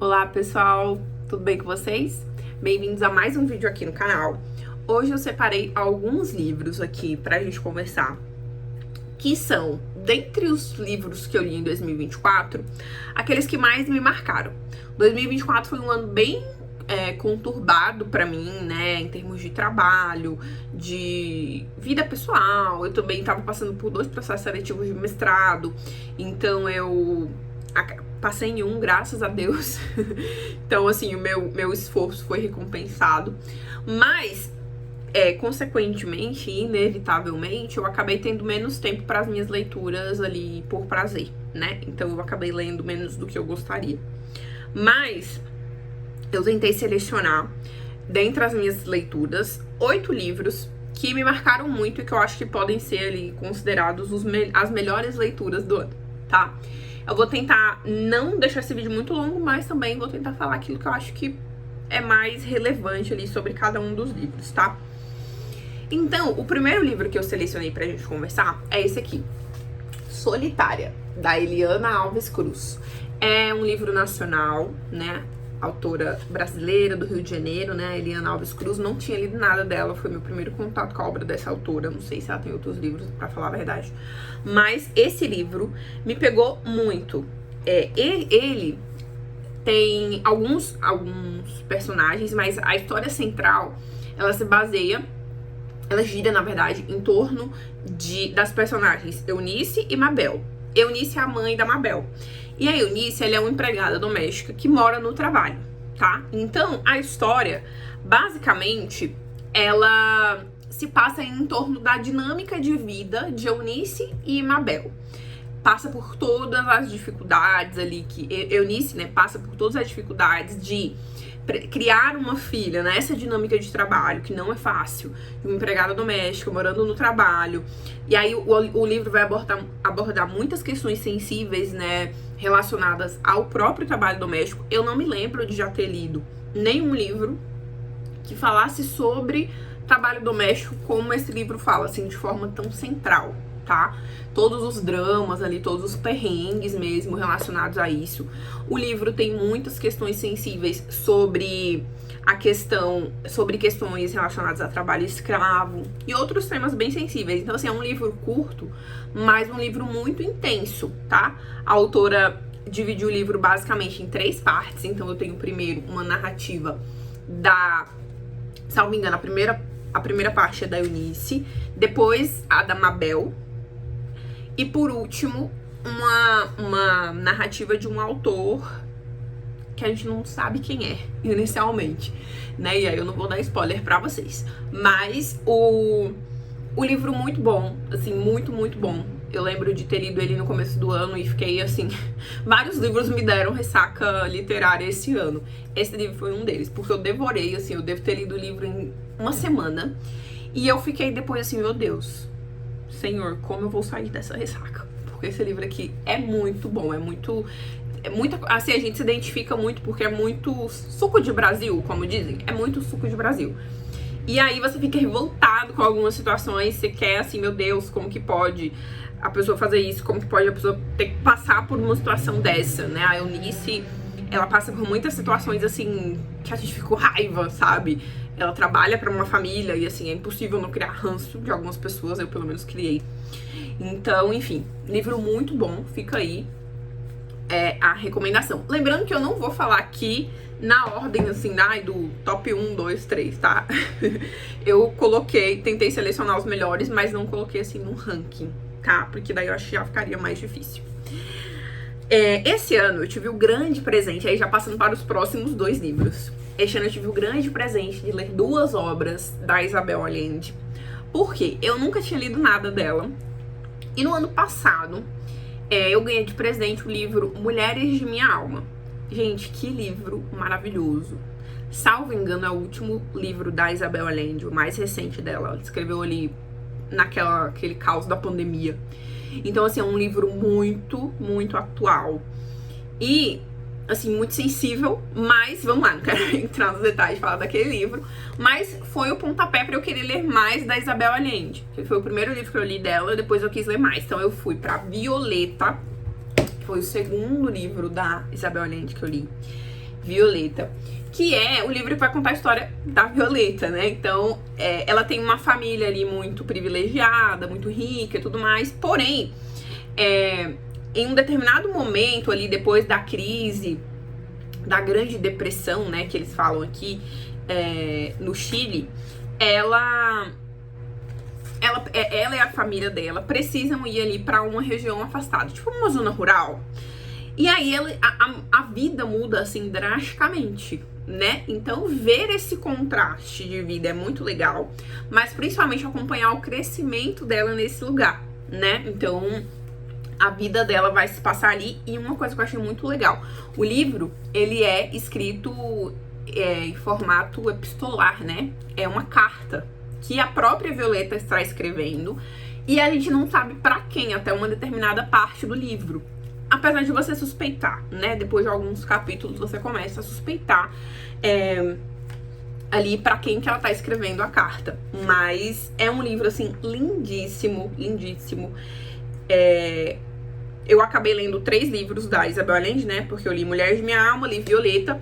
Olá pessoal, tudo bem com vocês? Bem-vindos a mais um vídeo aqui no canal. Hoje eu separei alguns livros aqui pra gente conversar, que são, dentre os livros que eu li em 2024, aqueles que mais me marcaram. 2024 foi um ano bem conturbado pra mim, né, em termos de trabalho, de vida pessoal. Eu também tava passando por 2 processos seletivos de mestrado, então eu passei em um, graças a Deus. Então, assim, o meu esforço foi recompensado. Mas, consequentemente, inevitavelmente, eu acabei tendo menos tempo para as minhas leituras ali por prazer, né? Então, eu acabei lendo menos do que eu gostaria. Mas eu tentei selecionar, dentre as minhas leituras, 8 livros que me marcaram muito e que eu acho que podem ser ali considerados as melhores leituras do ano, tá? Eu vou tentar não deixar esse vídeo muito longo, mas também vou tentar falar aquilo que eu acho que é mais relevante ali sobre cada um dos livros, tá? Então, o primeiro livro que eu selecionei pra gente conversar é esse aqui, Solitária, da Eliana Alves Cruz. É um livro nacional, né? Autora brasileira do Rio de Janeiro, né? Eliana Alves Cruz. Não tinha lido nada dela, foi meu primeiro contato com a obra dessa autora. Não sei se ela tem outros livros, pra falar a verdade. Mas esse livro me pegou muito. Ele tem alguns personagens, mas a história central, ela gira, na verdade, em torno das personagens Eunice e Mabel. Eunice é a mãe da Mabel. E a Eunice, ela é uma empregada doméstica que mora no trabalho, tá? Então, a história, basicamente, ela se passa em torno da dinâmica de vida de Eunice e Mabel. Passa por todas as dificuldades ali que... Eunice, né, passa por todas as dificuldades de criar uma filha nessa dinâmica de trabalho, que não é fácil, uma empregada doméstica, morando no trabalho. E aí o livro vai abordar muitas questões sensíveis, né, relacionadas ao próprio trabalho doméstico. Eu não me lembro de já ter lido nenhum livro que falasse sobre trabalho doméstico como esse livro fala, assim, de forma tão central, tá? Todos os dramas ali, todos os perrengues mesmo relacionados a isso. O livro tem muitas questões sensíveis sobre questões relacionadas a trabalho escravo e outros temas bem sensíveis. Então, assim, é um livro curto, mas um livro muito intenso, tá? A autora dividiu o livro basicamente em 3 partes. Então, eu tenho primeiro uma narrativa salvo engano, a primeira parte é da Eunice, depois a da Mabel, e por último, uma narrativa de um autor que a gente não sabe quem é, inicialmente, né? E aí eu não vou dar spoiler pra vocês. Mas o livro muito bom, assim, muito, muito bom. Eu lembro de ter lido ele no começo do ano e fiquei, assim... Vários livros me deram ressaca literária esse ano. Esse livro foi um deles, porque eu devorei, assim, eu devo ter lido o livro em uma semana. E eu fiquei depois assim, meu Deus... Senhor, como eu vou sair dessa ressaca? Porque esse livro aqui é muito bom, assim, a gente se identifica muito porque é muito suco de Brasil, como dizem, é muito suco de Brasil. E aí você fica revoltado com algumas situações, você quer assim, meu Deus, como que pode a pessoa fazer isso? Como que pode a pessoa ter que passar por uma situação dessa, né? A Eunice, ela passa por muitas situações assim, que a gente fica com raiva, sabe? Ela trabalha pra uma família e, assim, é impossível não criar ranço de algumas pessoas, eu pelo menos criei. Então, enfim, livro muito bom, fica aí a recomendação. Lembrando que eu não vou falar aqui na ordem, assim, do top 1, 2, 3, tá? Eu tentei selecionar os melhores, mas não coloquei, assim, num ranking, tá? Porque daí eu acho que já ficaria mais difícil. Esse ano eu tive o grande presente, aí já passando para os próximos 2 livros. Este ano eu tive o grande presente de ler 2 obras da Isabel Allende. Por quê? Eu nunca tinha lido nada dela. E no ano passado, eu ganhei de presente o livro Mulheres de Minha Alma. Gente, que livro maravilhoso. Salvo engano, é o último livro da Isabel Allende, o mais recente dela. Ela escreveu ali naquele caos da pandemia. Então, assim, é um livro muito, muito atual. E, assim, muito sensível, mas, vamos lá, não quero entrar nos detalhes de falar daquele livro, mas foi o pontapé pra eu querer ler mais da Isabel Allende, que foi o primeiro livro que eu li dela, depois eu quis ler mais. Então eu fui pra Violeta, que foi o segundo livro da Isabel Allende que eu li. Violeta, que é o livro que vai contar a história da Violeta, né? Então, ela tem uma família ali muito privilegiada, muito rica e tudo mais, porém, em um determinado momento ali, depois da crise, da Grande Depressão, né, que eles falam aqui, no Chile, ela e a família dela precisam ir ali pra uma região afastada, tipo uma zona rural. E aí a vida muda assim drasticamente, né? Então ver esse contraste de vida é muito legal, mas principalmente acompanhar o crescimento dela nesse lugar, né? Então a vida dela vai se passar ali. E uma coisa que eu achei muito legal, o livro, ele é escrito em formato epistolar, né? É uma carta que a própria Violeta está escrevendo e a gente não sabe pra quem até uma determinada parte do livro. Apesar de você suspeitar, né? Depois de alguns capítulos você começa a suspeitar ali pra quem que ela tá escrevendo a carta. Mas é um livro, assim, lindíssimo, lindíssimo. Eu acabei lendo 3 livros da Isabel Allende, né? Porque eu li Mulher de Minha Alma, li Violeta.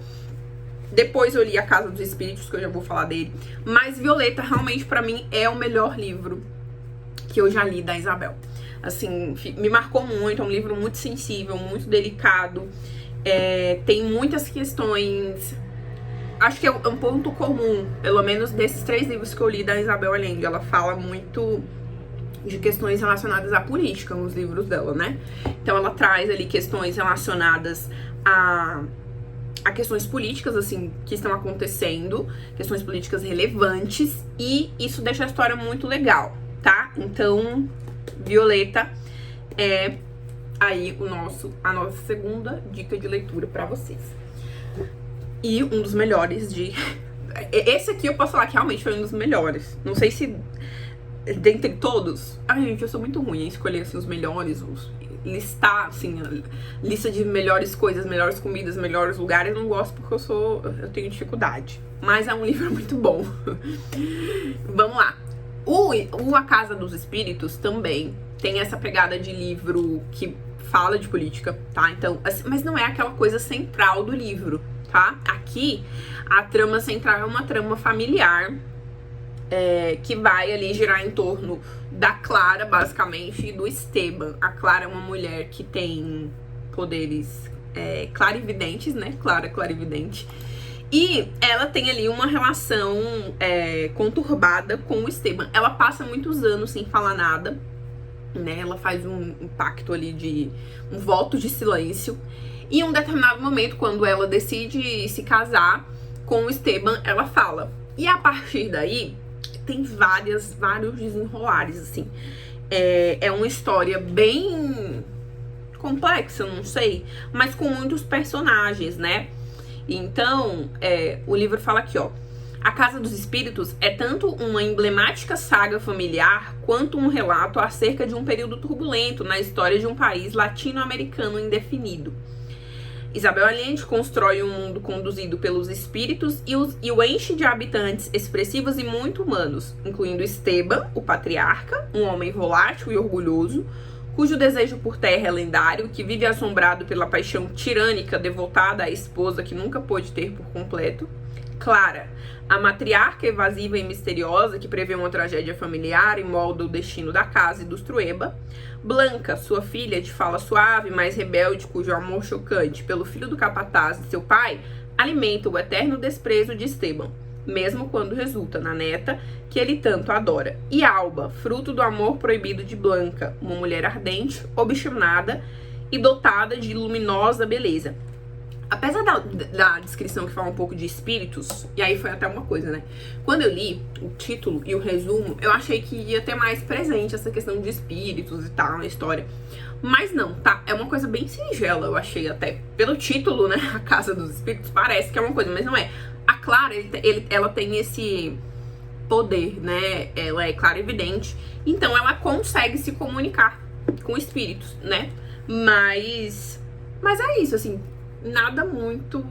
Depois eu li A Casa dos Espíritos, que eu já vou falar dele. Mas Violeta, realmente, pra mim, é o melhor livro que eu já li da Isabel. Assim, me marcou muito, é um livro muito sensível, muito delicado. Tem muitas questões... Acho que é um ponto comum, pelo menos desses 3 livros que eu li da Isabel Allende. Ela fala muito de questões relacionadas à política nos livros dela, né? Então ela traz ali questões relacionadas a questões políticas, assim, que estão acontecendo, questões políticas relevantes, e isso deixa a história muito legal, tá? Então, Violeta é aí a nossa segunda dica de leitura pra vocês. E um dos melhores de... Esse aqui eu posso falar que realmente foi um dos melhores. Não sei se dentre todos... Ai, gente, eu sou muito ruim em escolher, assim, os melhores, listar, assim, a lista de melhores coisas, melhores comidas, melhores lugares. Eu não gosto porque eu tenho dificuldade. Mas é um livro muito bom. Vamos lá. A Casa dos Espíritos também tem essa pegada de livro que fala de política, tá? Então, assim, mas não é aquela coisa central do livro, tá? Aqui, a trama central é uma trama familiar, que vai ali girar em torno da Clara, basicamente, e do Esteban. A Clara é uma mulher que tem poderes clarividentes, né? Clarividente. E ela tem ali uma relação conturbada com o Esteban. Ela passa muitos anos sem falar nada, né? Ela faz um pacto ali de... um voto de silêncio. E em um determinado momento, quando ela decide se casar com o Esteban, ela fala. E a partir daí... tem vários desenrolares, assim. É uma história bem complexa, não sei, mas com muitos personagens, né? Então, o livro fala aqui, ó. A Casa dos Espíritos é tanto uma emblemática saga familiar, quanto um relato acerca de um período turbulento na história de um país latino-americano indefinido. Isabel Allende constrói um mundo conduzido pelos espíritos e o enche de habitantes expressivos e muito humanos, incluindo Esteban, o patriarca, um homem volátil e orgulhoso, cujo desejo por terra é lendário, que vive assombrado pela paixão tirânica devotada à esposa que nunca pôde ter por completo. Clara, a matriarca evasiva e misteriosa que prevê uma tragédia familiar e molda o destino da casa e dos Trueba. Blanca, sua filha de fala suave, mas rebelde, cujo amor chocante pelo filho do capataz de seu pai alimenta o eterno desprezo de Esteban, mesmo quando resulta na neta que ele tanto adora. E Alba, fruto do amor proibido de Blanca, uma mulher ardente, obstinada e dotada de luminosa beleza. Apesar da descrição que fala um pouco de espíritos, e aí foi até uma coisa, né? Quando eu li o título e o resumo, eu achei que ia ter mais presente essa questão de espíritos e tal na história. Mas não, tá? É uma coisa bem singela, eu achei até. Pelo título, né? A Casa dos Espíritos, parece que é uma coisa, mas não é. A Clara, ela tem esse poder, né? Ela é clarividente, então ela consegue se comunicar com espíritos, né? Mas é isso, assim... nada muito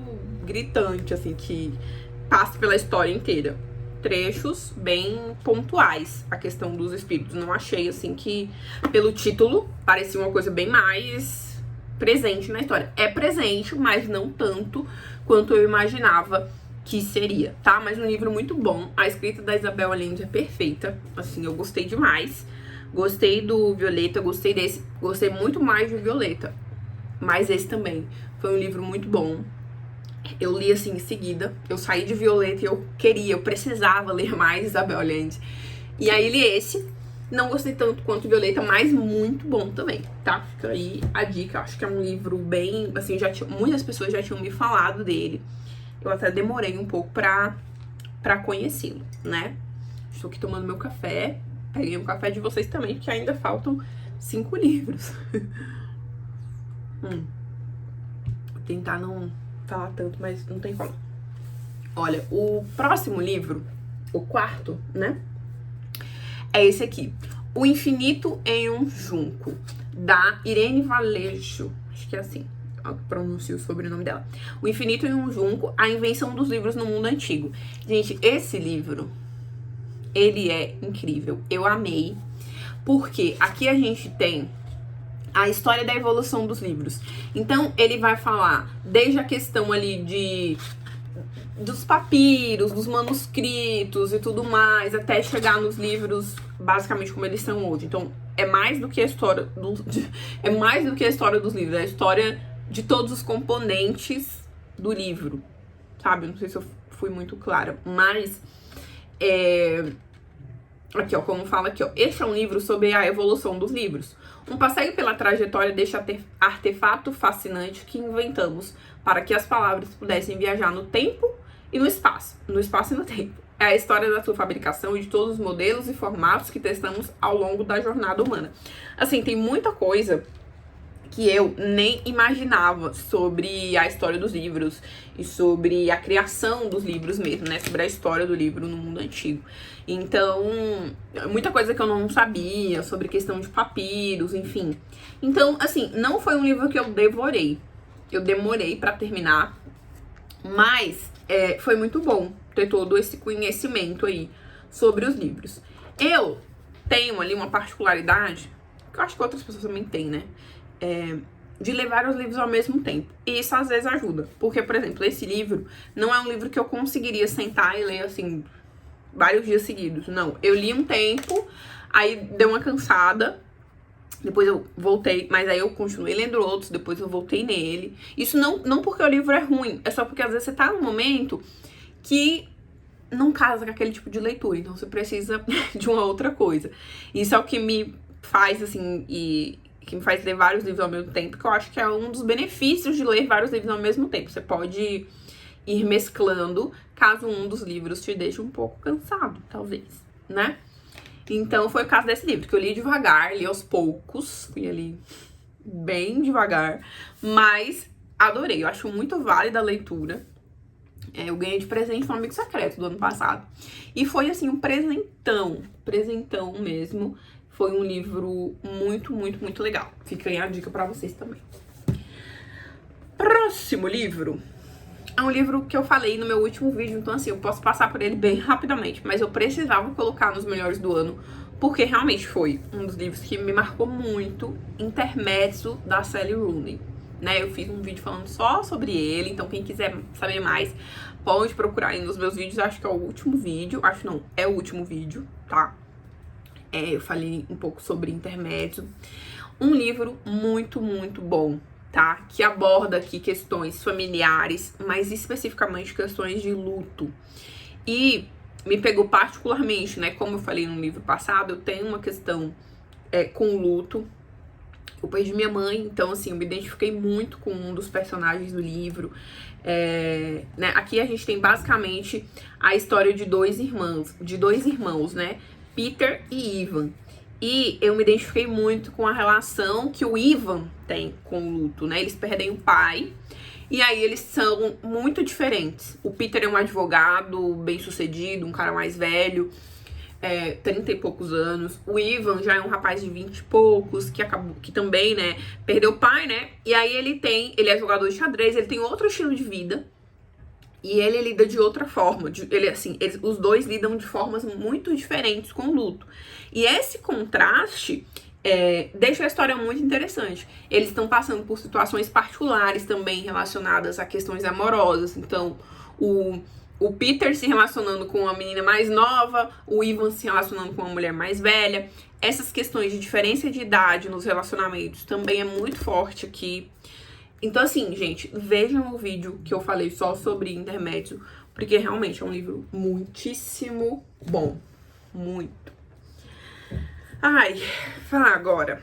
gritante, assim, que passe pela história inteira. Trechos bem pontuais, a questão dos espíritos. Não achei, assim, que pelo título parecia uma coisa bem mais presente na história. É presente, mas não tanto quanto eu imaginava que seria, tá? Mas um livro muito bom. A escrita da Isabel Allende é perfeita. Assim, eu gostei demais. Gostei do Violeta, gostei desse. Gostei muito mais do Violeta. Mas esse também foi um livro muito bom. Eu li assim em seguida. Eu saí de Violeta e eu precisava ler mais Isabel Allende. E aí li esse. Não gostei tanto quanto Violeta, mas muito bom também, tá? Fica aí a dica. Acho que é um livro bem... Assim, muitas pessoas já tinham me falado dele. Eu até demorei um pouco pra conhecê-lo, né? Estou aqui tomando meu café. Peguei um café de vocês também, porque ainda faltam 5 livros. Vou tentar não falar tanto, mas não tem como. Olha, o próximo livro, o quarto, né? É esse aqui. O Infinito em um Junco, da Irene Valejo. Acho que é assim. Pronuncio o sobrenome dela. O Infinito em um Junco, a invenção dos livros no mundo antigo. Gente, esse livro, ele é incrível. Eu amei. Porque aqui a gente tem a história da evolução dos livros. Então, ele vai falar desde a questão ali dos papiros, dos manuscritos e tudo mais, até chegar nos livros basicamente como eles são hoje. Então, é mais do que a história dos livros, é a história de todos os componentes do livro, sabe? Não sei se eu fui muito clara, mas aqui, ó, como fala aqui, ó. Este é um livro sobre a evolução dos livros. Um passeio pela trajetória deste artefato fascinante que inventamos para que as palavras pudessem viajar no tempo e no espaço. No espaço e no tempo. É a história da sua fabricação e de todos os modelos e formatos que testamos ao longo da jornada humana. Assim, tem muita coisa que eu nem imaginava sobre a história dos livros e sobre a criação dos livros mesmo, né? Sobre a história do livro no mundo antigo. Então, muita coisa que eu não sabia sobre questão de papiros, enfim. Então, assim, não foi um livro que eu devorei. Eu demorei pra terminar, mas foi muito bom ter todo esse conhecimento aí sobre os livros. Eu tenho ali uma particularidade, que eu acho que outras pessoas também têm, né? De ler vários livros ao mesmo tempo. E isso às vezes ajuda. Porque, por exemplo, esse livro não é um livro que eu conseguiria sentar e ler, assim, vários dias seguidos. Não, eu li um tempo, aí deu uma cansada, depois eu voltei, mas aí eu continuei lendo outros, depois eu voltei nele. Isso não porque o livro é ruim, é só porque às vezes você tá num momento que não casa com aquele tipo de leitura, então você precisa de uma outra coisa. Isso é o que me faz, assim, que me faz ler vários livros ao mesmo tempo, que eu acho que é um dos benefícios de ler vários livros ao mesmo tempo. Você pode ir mesclando, caso um dos livros te deixe um pouco cansado, talvez, né? Então, foi o caso desse livro, que eu li devagar, li aos poucos, fui ali bem devagar, mas adorei, eu acho muito válida a leitura. Eu ganhei de presente um amigo secreto do ano passado. E foi, assim, um presentão mesmo. Foi um livro muito, muito, muito legal. Fica aí a dica pra vocês também. Próximo livro é um livro que eu falei no meu último vídeo, então assim, eu posso passar por ele bem rapidamente, mas eu precisava colocar nos melhores do ano, porque realmente foi um dos livros que me marcou muito, Intermezzo, da Sally Rooney, né? Eu fiz um vídeo falando só sobre ele, então quem quiser saber mais, pode procurar aí nos meus vídeos, acho que é o último vídeo, acho não, é o último vídeo, tá? Eu falei um pouco sobre Intermezzo. Um livro muito, muito bom, tá? Que aborda aqui questões familiares, mas especificamente questões de luto. E me pegou particularmente, né? Como eu falei no livro passado, eu tenho uma questão com luto. Eu perdi minha mãe, então assim, eu me identifiquei muito com um dos personagens do livro. Né? Aqui a gente tem basicamente a história de dois irmãos, né? Peter e Ivan. E eu me identifiquei muito com a relação que o Ivan tem com o luto, né? Eles perdem o pai e aí eles são muito diferentes. O Peter é um advogado bem-sucedido, um cara mais velho, 30 e poucos anos. O Ivan já é um rapaz de 20 e poucos, que também, né, perdeu o pai, né? E aí ele é jogador de xadrez, ele tem outro estilo de vida. E ele lida de outra forma. Os dois lidam de formas muito diferentes com o luto. E esse contraste deixa a história muito interessante. Eles estão passando por situações particulares também relacionadas a questões amorosas. Então, o Peter se relacionando com uma menina mais nova, o Ivan se relacionando com uma mulher mais velha. Essas questões de diferença de idade nos relacionamentos também é muito forte aqui. Então, assim, gente, vejam o vídeo que eu falei só sobre intermédio, porque realmente é um livro muitíssimo bom. Muito. Ai, falar agora.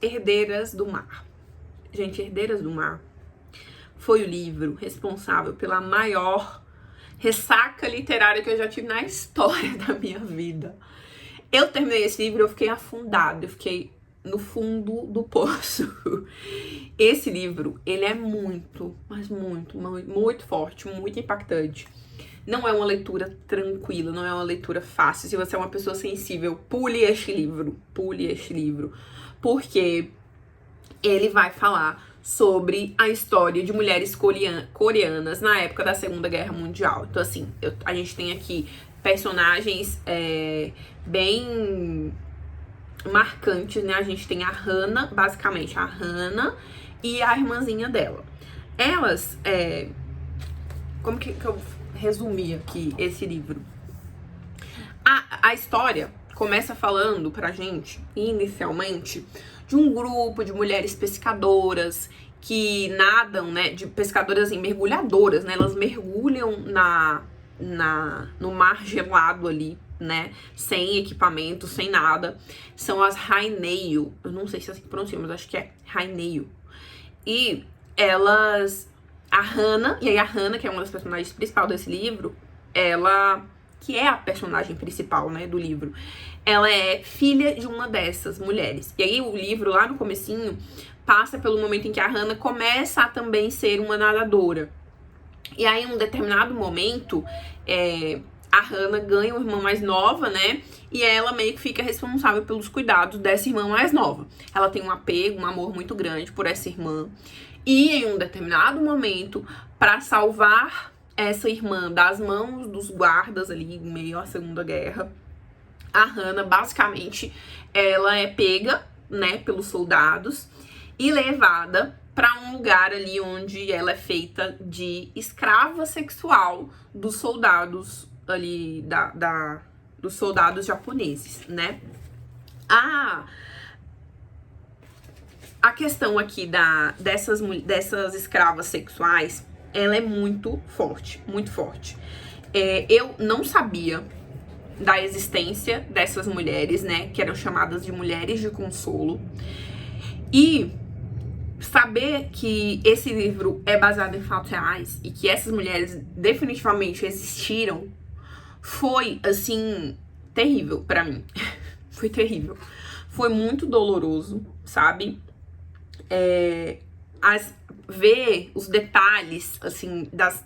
Herdeiras do Mar. Gente, Herdeiras do Mar foi o livro responsável pela maior ressaca literária que eu já tive na história da minha vida. Eu terminei esse livro, eu fiquei afundada, eu fiquei no fundo do poço. Esse livro, ele é muito, mas muito, muito forte, muito impactante. Não é uma leitura tranquila, não é uma leitura fácil. Se você é uma pessoa sensível, pule este livro, porque ele vai falar sobre a história de mulheres coreanas na época da Segunda Guerra Mundial. Então, assim, a gente tem aqui personagens bem marcantes, né? A gente tem a Hana, basicamente a Hana e a irmãzinha dela. Elas, como que eu resumi aqui esse livro? A história começa falando pra gente, inicialmente, de um grupo de mulheres pescadoras que nadam, né, de pescadoras e mergulhadoras, né, elas mergulham no mar gelado ali, né, sem equipamento, sem nada. São as Raineio, eu não sei se é assim que pronuncia, mas acho que é Raineio. E elas, a Hana, que é uma das personagens principais desse livro, ela, que é a personagem principal, né, do livro, ela é filha de uma dessas mulheres. E aí o livro, lá no comecinho, passa pelo momento em que a Hana começa a também ser uma nadadora. E aí, em um determinado momento, a Hana ganha uma irmã mais nova, né? E ela meio que fica responsável pelos cuidados dessa irmã mais nova. Ela tem um apego, um amor muito grande por essa irmã. E em um determinado momento, para salvar essa irmã das mãos dos guardas ali, em meio à Segunda Guerra, a Hana, basicamente, ela é pega, né, pelos soldados e levada para um lugar ali onde ela é feita de escrava sexual dos soldados ali, dos soldados japoneses, né? A questão aqui dessas escravas sexuais, ela é muito forte, muito forte. Eu não sabia da existência dessas mulheres, né, que eram chamadas de mulheres de consolo. E saber que esse livro é baseado em fatos reais e que essas mulheres definitivamente existiram foi, assim, terrível pra mim. Foi terrível. Foi muito doloroso, sabe? Ver os detalhes, assim, das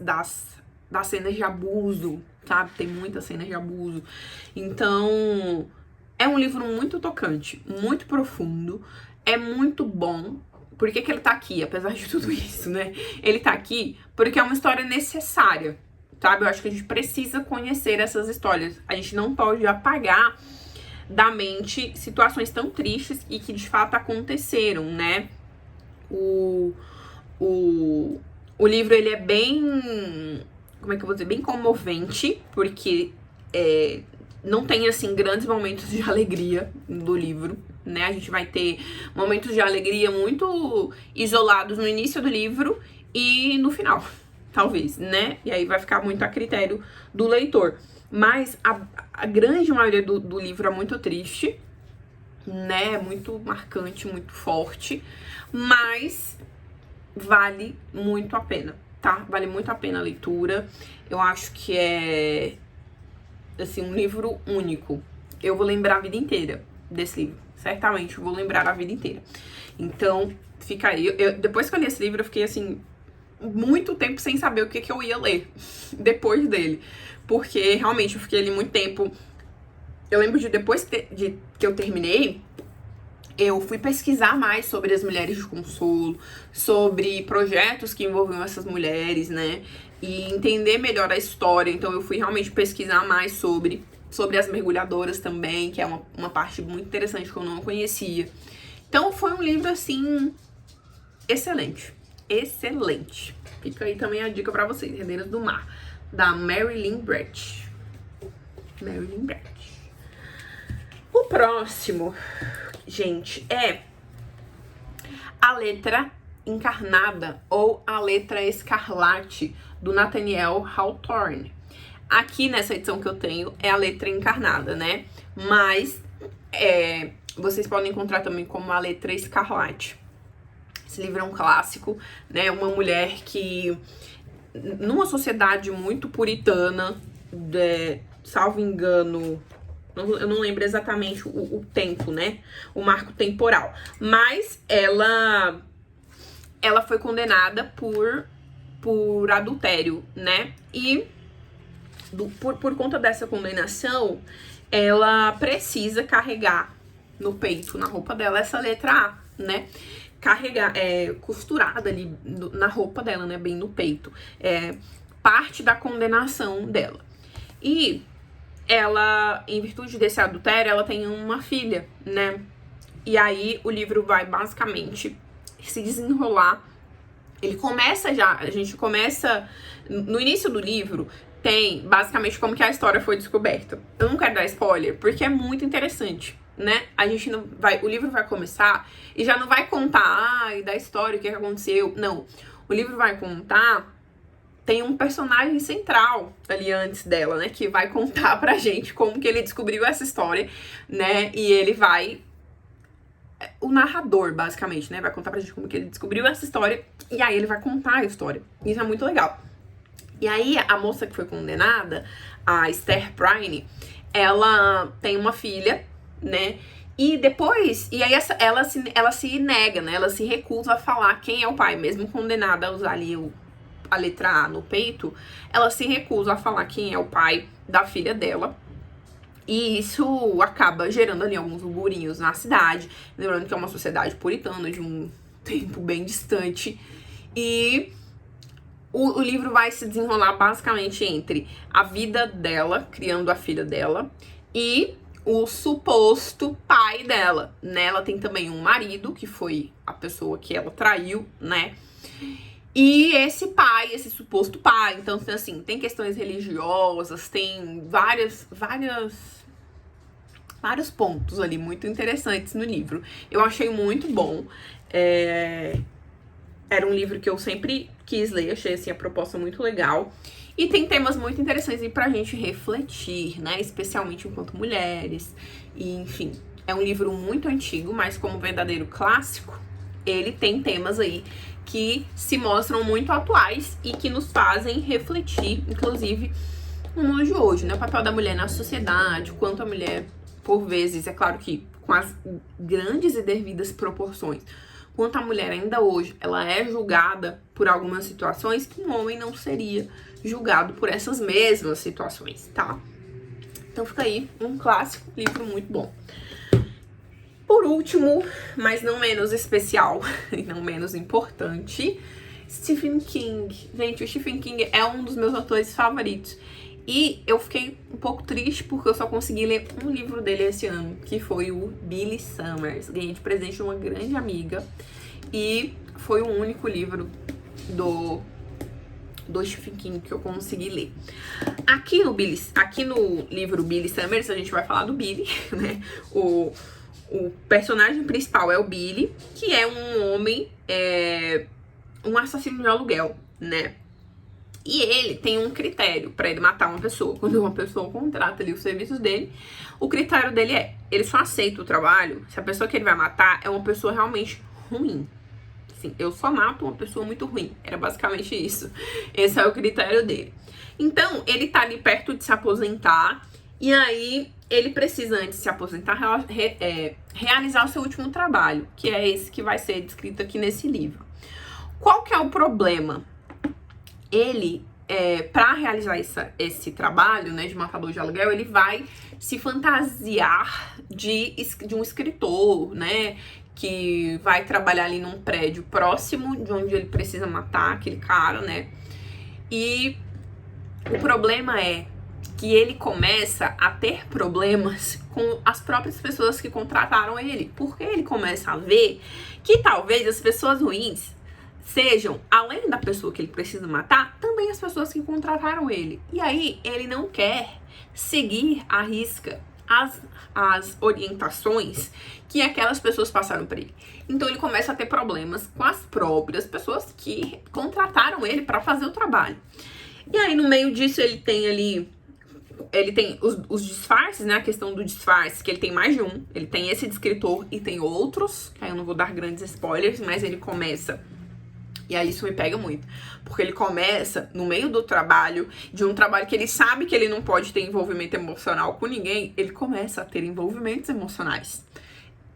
cenas de abuso, sabe? Tem muitas cenas de abuso. Então, é um livro muito tocante, muito profundo, é muito bom. Por que ele tá aqui, apesar de tudo isso, né? Ele tá aqui porque é uma história necessária, sabe? Eu acho que a gente precisa conhecer essas histórias. A gente não pode apagar da mente situações tão tristes e que de fato aconteceram, né? O livro, ele é bem, como é que eu vou dizer? Bem comovente, porque não tem, assim, grandes momentos de alegria do livro, né? A gente vai ter momentos de alegria muito isolados no início do livro e no final, talvez, né? E aí vai ficar muito a critério do leitor. Mas a grande maioria do livro é muito triste, né? Muito marcante, muito forte, mas vale muito a pena, tá? Vale muito a pena a leitura. Eu acho que é, assim, um livro único. Eu vou lembrar a vida inteira desse livro. Certamente vou lembrar a vida inteira. Então, fica aí. Depois que eu li esse livro, eu fiquei, assim, muito tempo sem saber o que eu ia ler depois dele. Porque, realmente, eu fiquei ali muito tempo. Eu lembro de depois que eu terminei, eu fui pesquisar mais sobre as mulheres de consolo, sobre projetos que envolviam essas mulheres, né? E entender melhor a história. Então, eu fui realmente pesquisar mais sobre. sobre as mergulhadoras também, que é uma parte muito interessante que eu não conhecia. Então foi um livro, assim, excelente. Excelente. Fica aí também a dica pra vocês, Herdeiras do Mar, da Marilyn Brett. Marilyn Brett. O próximo, gente, é A Letra Encarnada ou A Letra Escarlate, do Nathaniel Hawthorne. Aqui nessa edição que eu tenho é A Letra Encarnada, né? Mas vocês podem encontrar também como A Letra Escarlate. Esse livro é um clássico, né? Uma mulher que, numa sociedade muito puritana, salvo engano, eu não lembro exatamente o tempo, né? O marco temporal. Mas ela foi condenada por adultério, né? E por conta dessa condenação, ela precisa carregar no peito, na roupa dela, essa letra A, né? Carregar, costurada ali na roupa dela, né? Bem no peito. Parte da condenação dela. E ela, em virtude desse adultério, ela tem uma filha, né? E aí o livro vai basicamente se desenrolar. Ele começa a gente começa, no início do livro, tem basicamente como que a história foi descoberta. Eu não quero dar spoiler, porque é muito interessante, né? A gente não vai, o livro vai começar e já não vai contar da história, o que aconteceu. Não, o livro vai contar, tem um personagem central ali antes dela, né? Que vai contar pra gente como que ele descobriu essa história, né? E ele vai... O narrador, basicamente, né? Vai contar pra gente como que ele descobriu essa história. E aí ele vai contar a história. Isso é muito legal. E aí a moça que foi condenada, a Esther Prynne, ela tem uma filha, né? E depois... E aí ela se nega, né? Ela se recusa a falar quem é o pai. Mesmo condenada a usar ali a letra A no peito, ela se recusa a falar quem é o pai da filha dela. E isso acaba gerando ali alguns burburinhos na cidade. Lembrando que é uma sociedade puritana de um tempo bem distante. E o livro vai se desenrolar basicamente entre a vida dela, criando a filha dela, e o suposto pai dela, né? Ela tem também um marido, que foi a pessoa que ela traiu, né? E esse pai, esse suposto pai, então, assim, tem questões religiosas, tem vários pontos ali muito interessantes no livro. Eu achei muito bom. Era um livro que eu sempre quis ler, achei, assim, a proposta muito legal. E tem temas muito interessantes aí pra gente refletir, né? Especialmente enquanto mulheres. E, enfim, é um livro muito antigo, mas como verdadeiro clássico, ele tem temas aí que se mostram muito atuais e que nos fazem refletir, inclusive, no mundo de hoje, né? O papel da mulher na sociedade, o quanto a mulher, por vezes, é claro que com as grandes e devidas proporções, quanto a mulher ainda hoje, ela é julgada por algumas situações que um homem não seria julgado por essas mesmas situações, tá? Então fica aí um clássico, livro muito bom. Por último, mas não menos especial e não menos importante, Stephen King. Gente, o Stephen King é um dos meus autores favoritos. E eu fiquei um pouco triste porque eu só consegui ler um livro dele esse ano, que foi o Billy Summers. Ganhei de presente de uma grande amiga. E foi o único livro do Stephen King que eu consegui ler. Aqui no livro Billy Summers, a gente vai falar do Billy, né? O personagem principal é o Billy, que é um homem, um assassino de aluguel, né? E ele tem um critério pra ele matar uma pessoa. Quando uma pessoa contrata ali os serviços dele, o critério dele ele só aceita o trabalho se a pessoa que ele vai matar é uma pessoa realmente ruim. Assim, eu só mato uma pessoa muito ruim. Era basicamente isso. Esse é o critério dele. Então, ele tá ali perto de se aposentar. E aí, ele precisa, antes de se aposentar, realizar o seu último trabalho, que é esse que vai ser descrito aqui nesse livro. Qual que é o problema? Ele, para realizar esse trabalho, né, de matador de aluguel, ele vai se fantasiar de um escritor, né, que vai trabalhar ali num prédio próximo de onde ele precisa matar aquele cara, né. E o problema é que ele começa a ter problemas com as próprias pessoas que contrataram ele. Porque ele começa a ver que talvez as pessoas ruins sejam, além da pessoa que ele precisa matar, também as pessoas que contrataram ele. E aí ele não quer seguir à risca as orientações que aquelas pessoas passaram para ele. Então ele começa a ter problemas com as próprias pessoas que contrataram ele para fazer o trabalho. E aí no meio disso ele tem os disfarces, né? A questão do disfarce, que ele tem mais de um. Ele tem esse de escritor e tem outros, que aí eu não vou dar grandes spoilers, mas ele começa... E aí isso me pega muito, porque ele começa no meio do trabalho, de um trabalho que ele sabe que ele não pode ter envolvimento emocional com ninguém, ele começa a ter envolvimentos emocionais.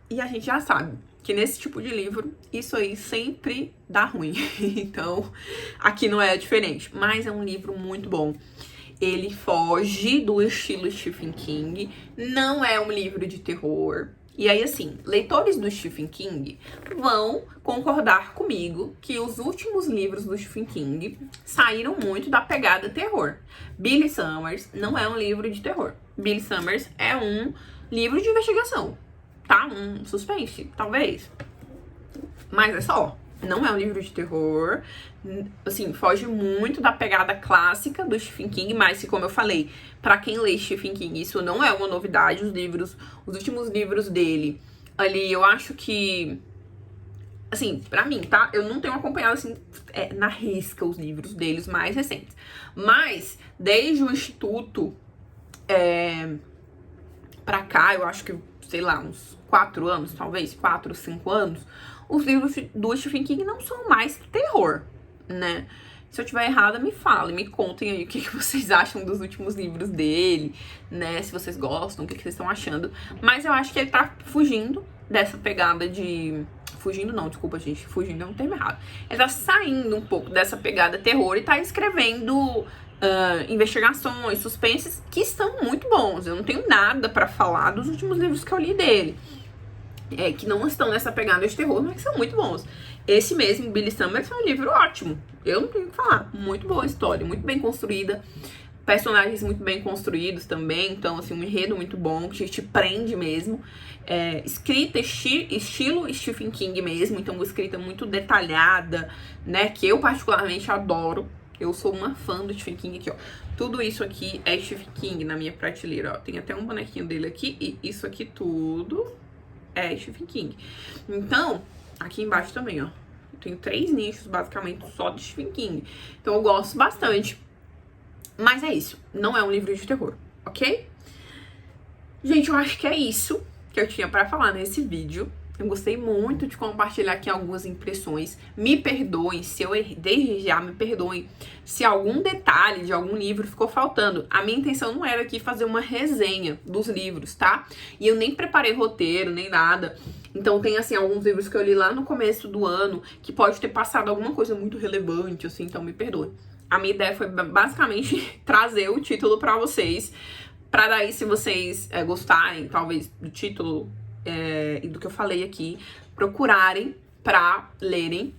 E a gente já sabe que nesse tipo de livro, isso aí sempre dá ruim. Então, aqui não é diferente, mas é um livro muito bom. Ele foge do estilo Stephen King, não é um livro de terror. E aí, assim, leitores do Stephen King vão concordar comigo que os últimos livros do Stephen King saíram muito da pegada terror. Billy Summers não é um livro de terror. Billy Summers é um livro de investigação, tá? Um suspense, talvez. Mas é só. Não é um livro de terror, assim, foge muito da pegada clássica do Stephen King, mas se, como eu falei, pra quem lê Stephen King, isso não é uma novidade, os últimos livros dele, ali, eu acho que, assim, pra mim, tá? Eu não tenho acompanhado, assim, na risca os livros deles mais recentes, mas, desde o Instituto, pra cá, eu acho que, sei lá, uns 4 anos, talvez, 4, 5 anos, os livros do Stephen King não são mais terror, né? Se eu tiver errada, me falem, me contem aí o que vocês acham dos últimos livros dele, né? Se vocês gostam, o que vocês estão achando. Mas eu acho que ele tá fugindo dessa pegada de... Fugindo não, desculpa, gente. Fugindo é um termo errado. Ele tá saindo um pouco dessa pegada terror e tá escrevendo investigações, suspenses, que estão muito bons. Eu não tenho nada pra falar dos últimos livros que eu li dele. Que não estão nessa pegada de terror, mas que são muito bons. Esse mesmo, Billy Summers, é um livro ótimo. Eu não tenho o que falar. Muito boa história, muito bem construída. Personagens muito bem construídos também. Então, assim, um enredo muito bom, que te prende mesmo. Escrita, estilo Stephen King mesmo. Então, uma escrita muito detalhada, né? Que eu particularmente adoro. Eu sou uma fã do Stephen King aqui, ó. Tudo isso aqui é Stephen King na minha prateleira, ó. Tem até um bonequinho dele aqui. E isso aqui tudo... é Stephen King. Então, aqui embaixo também, ó. Eu tenho 3 nichos, basicamente, só de Stephen King. Então, eu gosto bastante. Mas é isso. Não é um livro de terror, ok? Gente, eu acho que é isso que eu tinha pra falar nesse vídeo. Eu gostei muito de compartilhar aqui algumas impressões. Me perdoem se eu errei, desde já, me perdoem se algum detalhe de algum livro ficou faltando. A minha intenção não era aqui fazer uma resenha dos livros, tá? E eu nem preparei roteiro, nem nada. Então tem, assim, alguns livros que eu li lá no começo do ano que pode ter passado alguma coisa muito relevante, assim, então me perdoem. A minha ideia foi basicamente trazer o título pra vocês, pra daí, se vocês gostarem, talvez, do título... e do que eu falei aqui, procurarem pra lerem.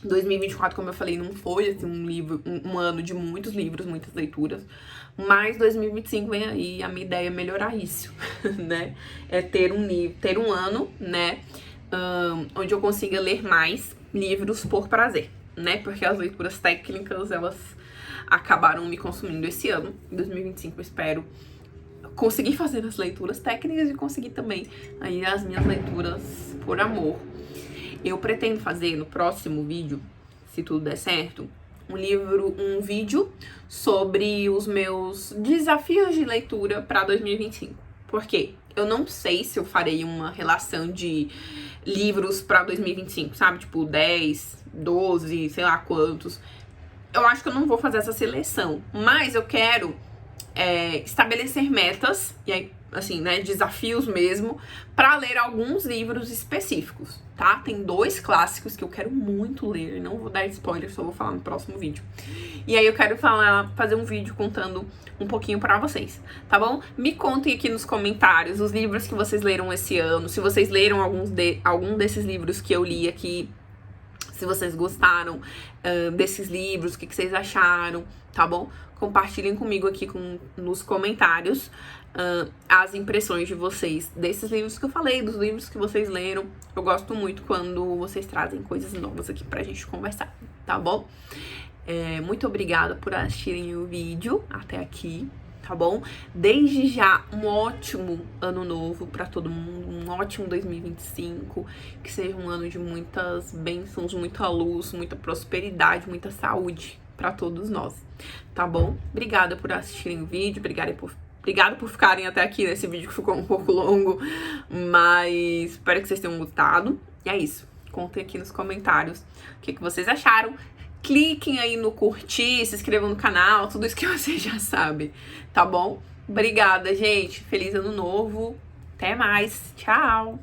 2024, como eu falei, não foi assim, um ano de muitos livros, muitas leituras, mas 2025 vem aí, a minha ideia é melhorar isso, né? É ter um ano, né, onde eu consiga ler mais livros por prazer, né? Porque as leituras técnicas, elas acabaram me consumindo esse ano. Em 2025 eu espero conseguir fazer as leituras técnicas e conseguir também aí as minhas leituras por amor. Eu pretendo fazer no próximo vídeo, se tudo der certo, um vídeo sobre os meus desafios de leitura para 2025. Por quê? Eu não sei se eu farei uma relação de livros para 2025, sabe? Tipo 10, 12, sei lá quantos. Eu acho que eu não vou fazer essa seleção, mas eu quero estabelecer metas, e aí, assim, né, desafios mesmo, pra ler alguns livros específicos, tá? Tem 2 clássicos que eu quero muito ler, não vou dar spoiler, só vou falar no próximo vídeo. E aí eu quero fazer um vídeo contando um pouquinho pra vocês, tá bom? Me contem aqui nos comentários os livros que vocês leram esse ano, se vocês leram algum desses livros que eu li aqui, se vocês gostaram desses livros, o que vocês acharam, tá bom? Compartilhem comigo aqui nos comentários as impressões de vocês desses livros que eu falei, dos livros que vocês leram. Eu gosto muito quando vocês trazem coisas novas aqui pra gente conversar, tá bom? Muito obrigada por assistirem o vídeo até aqui, tá bom? Desde já, um ótimo ano novo pra todo mundo, um ótimo 2025, que seja um ano de muitas bênçãos, muita luz, muita prosperidade, muita saúde pra todos nós, tá bom? Obrigada por assistirem o vídeo, obrigada por ficarem até aqui nesse vídeo que ficou um pouco longo, mas espero que vocês tenham gostado. E é isso, contem aqui nos comentários o que vocês acharam. Cliquem aí no curtir, se inscrevam no canal, tudo isso que vocês já sabem, tá bom? Obrigada, gente. Feliz ano novo. Até mais. Tchau.